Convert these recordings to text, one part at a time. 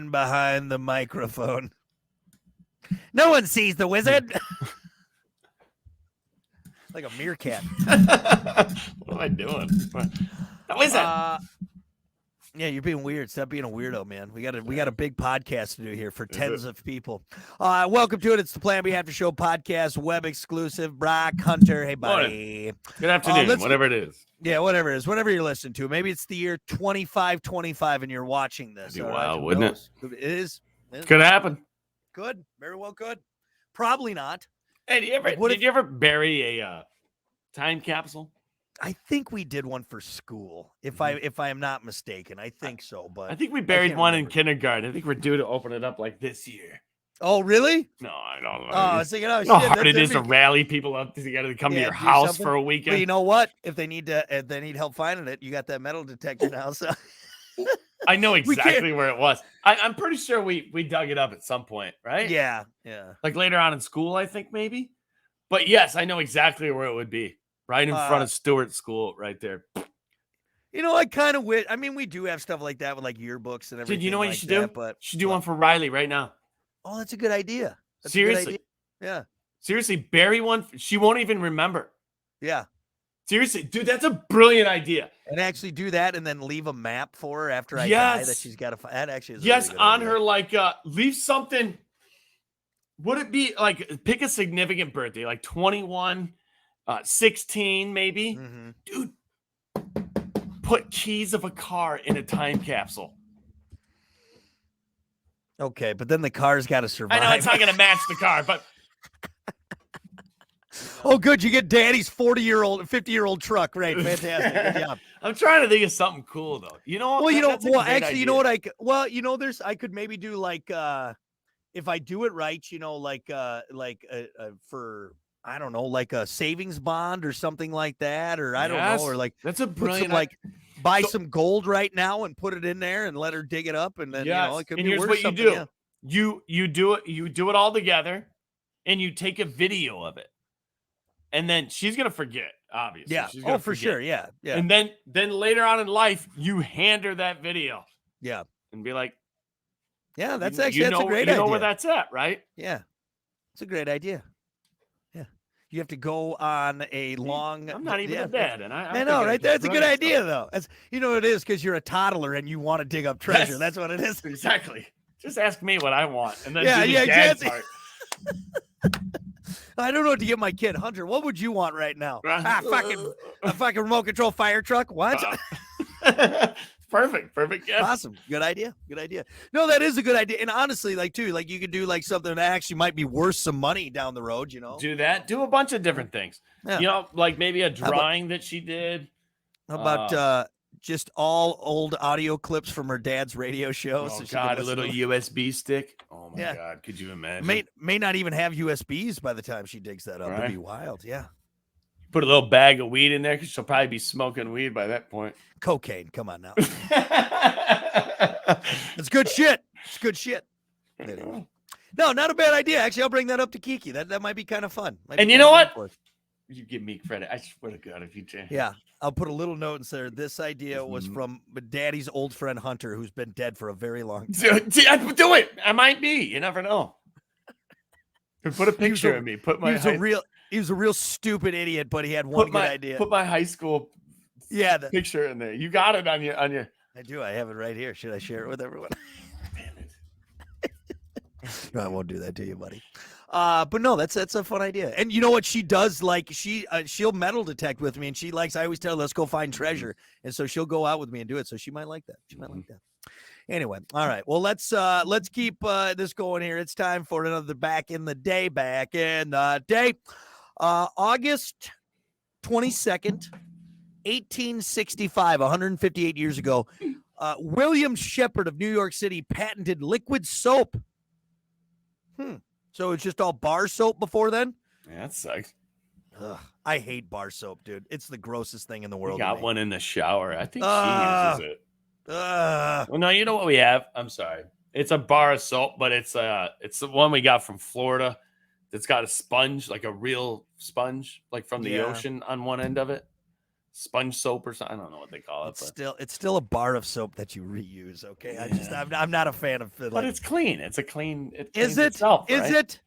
man behind the microphone. No one sees the wizard. Like a meerkat. What am I doing? The wizard. Yeah, you're being weird. Stop being a weirdo, man. We got a big podcast to do here for tens of people. Welcome to it. It's the Plan B After Show podcast, web exclusive. Brock Hunter, hey buddy. Good afternoon, whatever it is. Yeah, whatever it is, whatever you're listening to. Maybe it's the year 2525 and you're watching this. That'd be wild, wouldn't it? It is. Could happen. Could, very well could. Probably not. Hey, did you ever bury a time capsule? I think we did one for school, if I am not mistaken. I think so, but I think we buried one in kindergarten. I think we're due to open it up like this year. Oh, really? No, I don't know. Oh, I was thinking, you know how hard it is to rally people up together to come to your house for a weekend. But you know what? If they need help finding it, you got that metal detector now. So I know exactly where it was. I'm pretty sure we dug it up at some point, right? Yeah. Like later on in school, I think maybe. But yes, I know exactly where it would be. Right in front of Stewart School, right there. You know, I kind of wish. I mean, we do have stuff like that with like yearbooks and everything. Dude, you know what like you should that, do? But you should do one for Riley right now. Oh, that's a good idea. Seriously. Yeah. Seriously, bury one. She won't even remember. Yeah. Seriously, dude, that's a brilliant idea. And actually do that and then leave a map for her after I die that she's got to find. That actually is a really good on idea. her, like, leave something. Would it be like pick a significant birthday, like 21, 16, maybe? Mm-hmm. Dude, put keys of a car in a time capsule. Okay, but then the car's got to survive. I know it's not going to match the car, but. Oh, good. You get Daddy's 50-year-old truck. Right. Fantastic. Good job. I'm trying to think of something cool, though. You know what? Well, idea. you know what I could maybe do like, if I do it right, you know, for, I don't know, like a savings bond or something like that, or I don't know, or like that's a brilliant, buy some gold right now and put it in there and let her dig it up, and then you know it could be worth something. Here's what you do: you do it all together, and you take a video of it, and then she's gonna forget, obviously. Yeah. She's gonna for sure. Yeah. Yeah. And then later on in life, you hand her that video. Yeah. And be like, yeah, that's a great idea. You know where that's at, right? Yeah. It's a great idea. You have to go on a long. I'm not even a dad, and I know, right? That's a good idea, though. That's, you know what it is, because you're a toddler and you want to dig up treasure. Yes, that's what it is. Exactly. Just ask me what I want, and then dad's part. I don't know what to give my kid. Hunter, what would you want right now? A fucking remote control fire truck? What? Perfect. Yeah. Awesome. Good idea. No, that is a good idea. And honestly, you could do like something that actually might be worth some money down the road, you know? Do that. Do a bunch of different things. Yeah. You know, like maybe a drawing that she did. How about just all old audio clips from her dad's radio show? Oh, God, a little USB stick. Oh, my God. Could you imagine? May not even have USBs by the time she digs that up. Right. It'd be wild. Yeah. Put a little bag of weed in there because she'll probably be smoking weed by that point. Cocaine. Come on now. It's good shit. Anyway. No, not a bad idea. Actually, I'll bring that up to Kiki. That might be kind of fun. And you know what? You give me credit. I swear to God, if you change. Yeah. I'll put a little note and say this idea was from Daddy's old friend Hunter, who's been dead for a very long time. Do it. I might be. You never know. Put a picture of me. He was a real stupid idiot, but he had one good idea. Put my high school picture in there. You got it on your. I do. I have it right here. Should I share it with everyone? Damn it. No, I won't do that to you, buddy. But no, that's a fun idea. And you know what she does? Like she'll metal detect with me, and she likes. I always tell her, let's go find treasure, and so she'll go out with me and do it. So she might like that. Anyway, all right. Well, let's keep this going here. It's time for another back in the day. August 22nd, 1865, 158 years ago, William Shepard of New York City patented liquid soap. So it's just all bar soap before then? Yeah, that sucks. Ugh, I hate bar soap, dude. It's the grossest thing in the world. We got one in the shower. I think she uses it. Well, no, you know what we have? I'm sorry. It's a bar of soap, but it's the one we got from Florida that's got a sponge, like a real sponge, like from the ocean on one end of it. sponge soap or something. I don't know what they call it. It's still a bar of soap that you reuse. Okay, yeah. I'm not a fan of it. But it's clean. It's a clean. Is it? Itself, is right? it?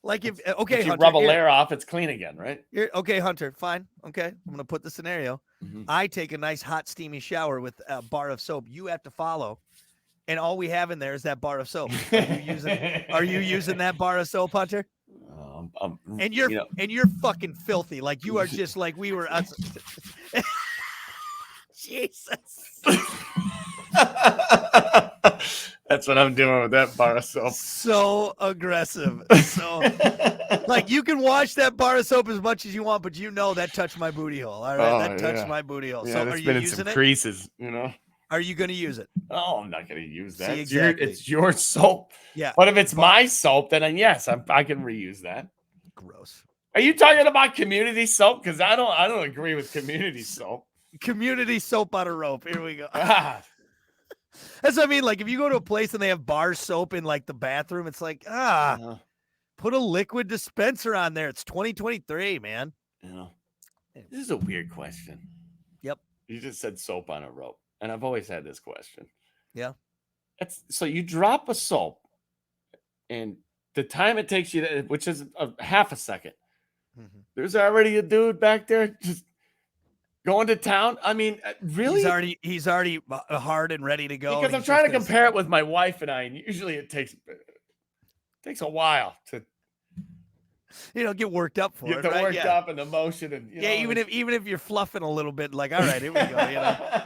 Like if okay, if you Hunter, rub a layer off, it's clean again, right? Okay, Hunter, fine. Okay, I'm gonna put the scenario. I take a nice hot steamy shower with a bar of soap. You have to follow, and all we have in there is that bar of soap. Are you using that bar of soap, Hunter? And you're fucking filthy. Like you are just like we were. Jesus. That's what I'm doing with that bar of soap. So aggressive. So like you can wash that bar of soap as much as you want, but you know that touched my booty hole. All right. That touched my booty hole. Yeah, so are you using it? Creases, Are you gonna use it? Oh, I'm not gonna use that. See, exactly. It's your soap. Yeah. But if it's my soap, then yes, I can reuse that. Gross. Are you talking about community soap? Because I don't agree with community soap. Community soap on a rope. Here we go. That's what I mean. Like if you go to a place and they have bar soap in like the bathroom, it's like, put a liquid dispenser on there. It's 2023, man. This is a weird question. Yep. You just said soap on a rope. And I've always had this question. Yeah. So you drop a soap and the time it takes you to, which is a half a second, there's already a dude back there just going to town. I mean, really? He's already hard and ready to go. Because I'm trying to compare it with my wife and I, and usually it takes a while to get worked up for it. Get worked up and emotion and even if you're fluffing a little bit, like, all right, here we go.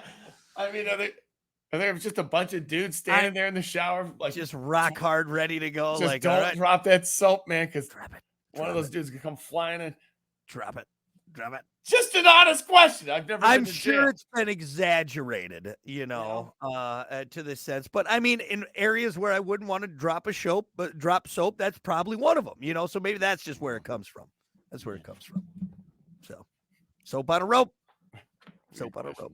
I mean, are there just a bunch of dudes standing there in the shower, like just rock hard, ready to go? Just like, don't drop that soap, man, because one of those dudes could come flying in. Drop it. Just an honest question. I'm sure it's been exaggerated, to this sense. But I mean, in areas where I wouldn't want to drop soap, that's probably one of them. So maybe that's just where it comes from. That's where it comes from. So, soap on a rope. Soap on a rope.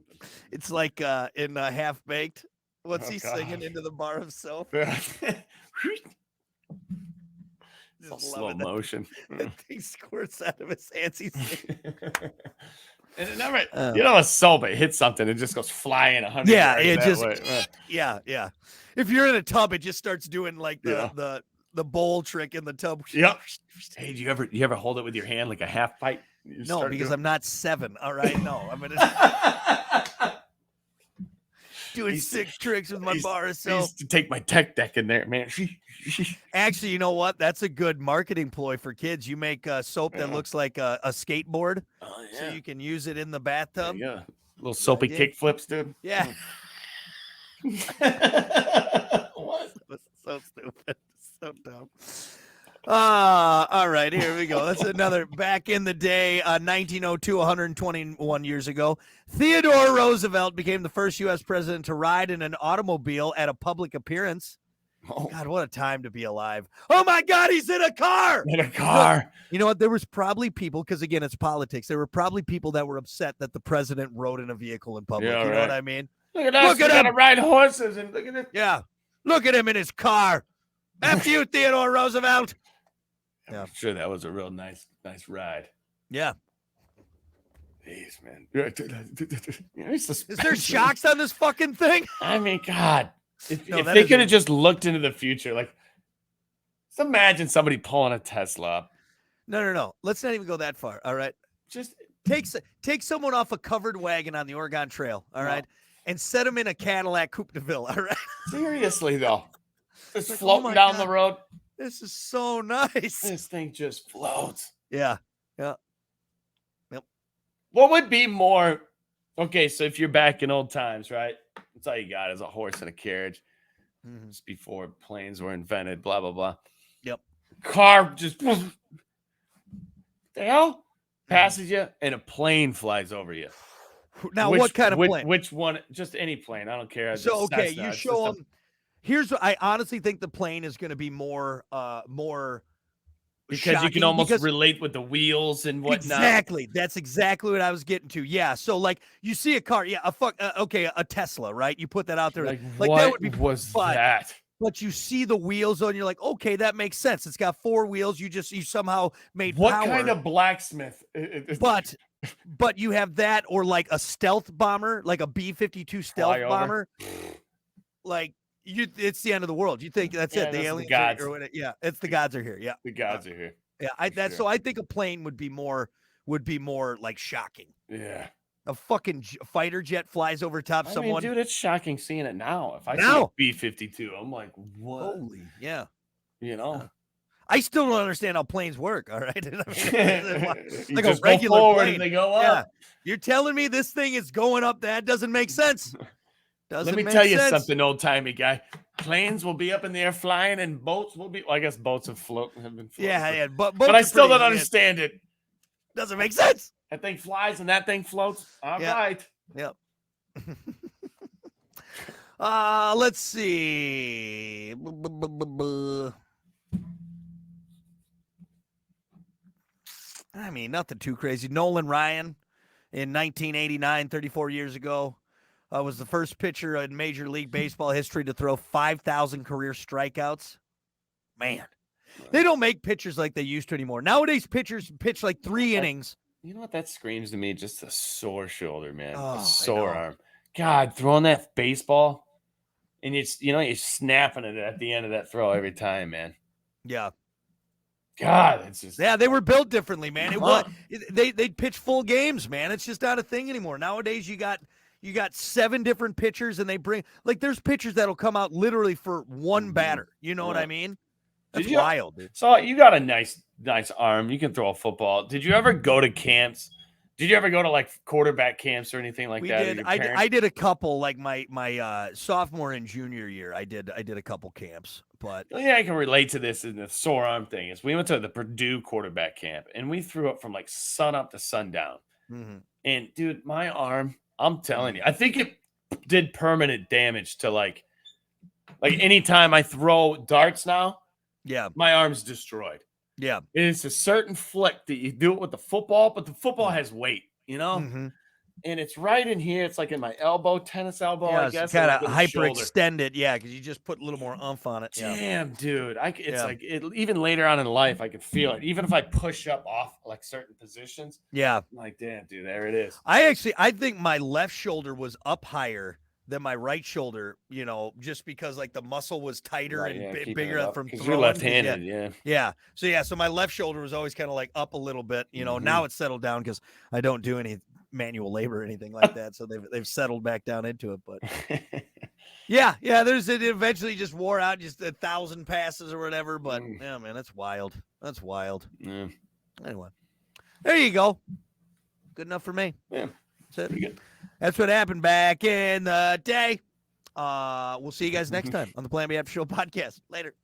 It's like in Half Baked. What's he singing into the bar of soap? Slow motion. That thing squirts out of his hands. And it never, a soap, it hits something, it just goes flying 100 yards way. Yeah. If you're in a tub, it just starts doing like the bowl trick in the tub. Yep. Hey, do you ever hold it with your hand like a half pipe? No, because I'm not 7. All right, no, I'm gonna doing sick tricks with my bar of soap. I used to take my tech deck in there, man. Actually, you know what? That's a good marketing ploy for kids. You make soap that looks like a skateboard, so you can use it in the bathtub. Yeah, little soapy kick flips, dude. Yeah. What? So stupid. So dumb. All right, here we go. That's another back in the day, 1902, 121 years ago. Theodore Roosevelt became the first U.S. president to ride in an automobile at a public appearance. Oh. God, what a time to be alive. Oh, my God, he's in a car. In a car. You know what? There was probably people, because, again, it's politics. There were probably people that were upset that the president rode in a vehicle in public. Yeah, you know what I mean? Look at us. Look at him. Gotta ride horses. And look at it. Yeah. Look at him in his car. F you, Theodore Roosevelt. Yeah, I'm sure that was a real nice ride. Yeah. Jeez, man. Is there shocks on this fucking thing? I mean, God. If they could have just looked into the future, like, just imagine somebody pulling a Tesla up. No. Let's not even go that far, all right? Just take someone off a covered wagon on the Oregon Trail, all right? And set them in a Cadillac Coupe de Ville, all right? Seriously, though. Just floating down the road. This is so nice. This thing just floats. Yeah. Yep. What would be more? Okay, so if you're back in old times, right? That's all you got is a horse and a carriage. Just before planes were invented, blah, blah, blah. Yep. Car just the hell passes you and a plane flies over you. Now, what kind of plane? Which one? Just any plane. I don't care. So, okay, you show them. Here's what I honestly think the plane is going to be more because shocking, you can almost relate with the wheels and whatnot. Exactly. That's exactly what I was getting to. Yeah. So like you see a car, a Tesla, right? You put that out there. Like what that would be that? But you see the wheels on, you're like, okay, that makes sense. It's got 4 wheels. You somehow made what power. Kind of blacksmith? But but you have that or like a stealth bomber, like a B-52 stealth Fly over. bomber. Like it's the end of the world. You think that's it? The that's aliens gods. or whatever. Yeah, it's the gods are here. Yeah, The gods are here. Yeah, sure. so I think a plane would be more like shocking. Yeah. A fucking fighter jet flies over top someone. Dude, it's shocking seeing it now. If I see a B-52, I'm like, what? Holy, yeah. You know, I still don't understand how planes work. All right, like a regular go plane. And they go up. Yeah, you're telling me this thing is going up? That doesn't make sense. Let me tell you something, old timey guy. Planes will be up in the air flying, and boats will be. Well, I guess boats have been floating. Yeah, but I still don't understand it. Doesn't make sense. That thing flies and that thing floats. All right. Yep. Let's see. I mean, nothing too crazy. Nolan Ryan in 1989, 34 years ago, was the first pitcher in Major League Baseball history to throw 5,000 career strikeouts. Man, they don't make pitchers like they used to anymore. Nowadays, pitchers pitch like 3 innings. You know what that screams to me? Just a sore shoulder, man. Oh, a sore arm. God, throwing that baseball, and you're snapping it at the end of that throw every time, man. Yeah. God, it's just they were built differently, man. They'd pitch full games, man. It's just not a thing anymore. Nowadays, you got 7 different pitchers, and they bring there's pitchers that'll come out literally for one batter. You know what I mean? That's wild, dude. So you got a nice arm. You can throw a football. Did you ever go to camps? Did you ever go to like quarterback camps or anything like that? Did. I did a couple, like my sophomore and junior year. I did a couple camps, but I can relate to this in the sore arm thing. Is we went to the Purdue quarterback camp and we threw up from like sun up to sundown. Mm-hmm. And dude, my arm, I'm telling you, I think it did permanent damage to like anytime I throw darts now. Yeah, my arm's destroyed. Yeah, it's a certain flick that you do it with the football, but the football has weight, and it's right in here. It's like in my elbow, tennis elbow. I guess kind of hyperextend it, because you just put a little more oomph on it. Damn, dude, it's like even later on in life, I can feel it. Even if I push up off like certain positions, I'm like, damn, dude, there it is. I think my left shoulder was up higher than my right shoulder, just because like the muscle was tighter and bigger from throwing. You're left-handed, So my left shoulder was always kind of like up a little bit, Now it's settled down because I don't do any manual labor or anything like that, so they've settled back down into it. But it eventually just wore out, just 1,000 passes or whatever. But yeah, man, that's wild. That's wild. Yeah. Anyway, there you go. Good enough for me. Yeah, that's it. Pretty good. That's what happened back in the day. We'll see you guys next time on the Plan B After Show podcast. Later.